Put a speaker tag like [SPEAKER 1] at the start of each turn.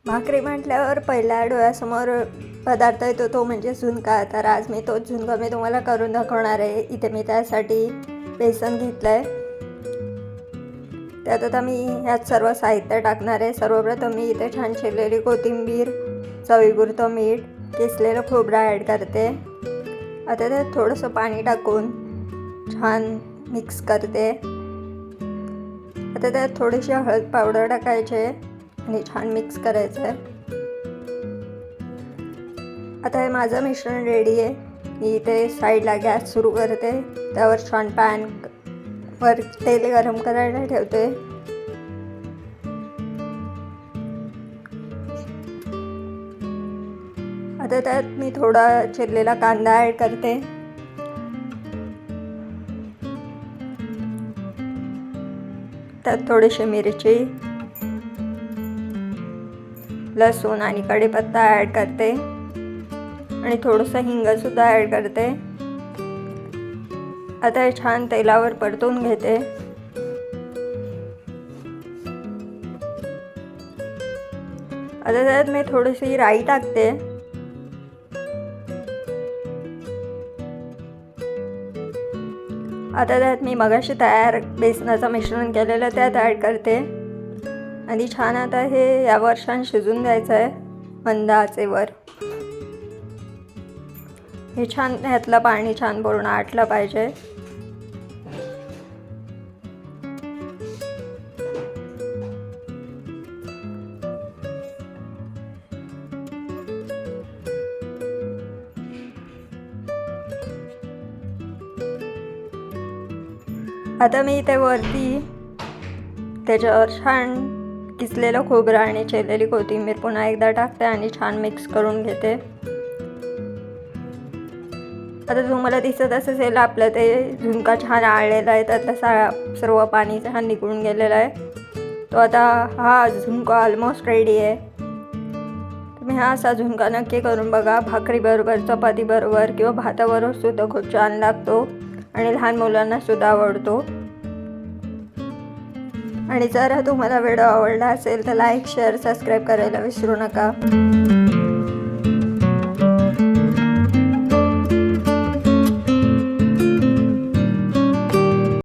[SPEAKER 1] भाकरी म्हटल्यावर पहिल्या डोळ्यासमोर पदार्थ येतो तो म्हणजे झुणका. तर आज मी तोच झुणका मी तुम्हाला करून दाखवणार आहे. इथे मी त्यासाठी बेसन घेतलं आहे. त्यात आता मी ह्यात सर्व साहित्य टाकणार आहे. सर्वप्रथम मी इथे छान चिरलेली कोथिंबीर, चवीपुरतं मीठ, किसलेलं खोबरं ॲड करते. आता त्यात थोडंसं पाणी टाकून छान मिक्स करते. आता त्यात थोडीशी हळद पावडर टाकायचे आणि छान मिक्स करायचं आहे. आता हे माझं मिश्रण रेडी आहे. मी इथे साईडला गॅस सुरू करते. त्यावर छान पॅनवर तेल गरम करायला ठेवते. आता त्यात मी थोडा चिरलेला कांदा ॲड करते. त्यात थोडीशी मिरची, लसूण आणि कढीपत्ता ॲड करते आणि थोडंसं हिंगसुद्धा ॲड करते. आता हे छान तेलावर परतून घेते. आता त्यात मी थोडीशी राई टाकते. आता त्यात मी मगाशी तयार बेसनाचं मिश्रण केलेलं त्यात ॲड करते आणि छान आता हे यावर छान शिजून द्यायचं आहे मंद आचेवर. हे छान ह्यातलं पाणी छान पूर्ण आटलं पाहिजे. आता मी इथे वरती त्याच्यावर छान किसलेलं खोबरं आणि चिरलेली कोथिंबीर पुन्हा एकदा टाकते आणि छान मिक्स करून घेते. आता तुम्हाला दिसत असेल आपलं ते झुणका छान आळलेला आहे. त्यातलं सर्व पाणी छान निघून गेलेलं आहे. तो आता हा झुणका ऑलमोस्ट रेडी आहे. तुम्ही हा असा झुणका नक्की करून बघा. भाकरीबरोबर, चपातीबरोबर किंवा भाताबरोबर सुद्धा खूप छान लागतो आणि लहान मुलांना सुद्धा आवडतो. आणि जर तुम्हाला व्हिडिओ आवडला असेल तर लाईक, शेअर, सबस्क्राईब करायला विसरू नका.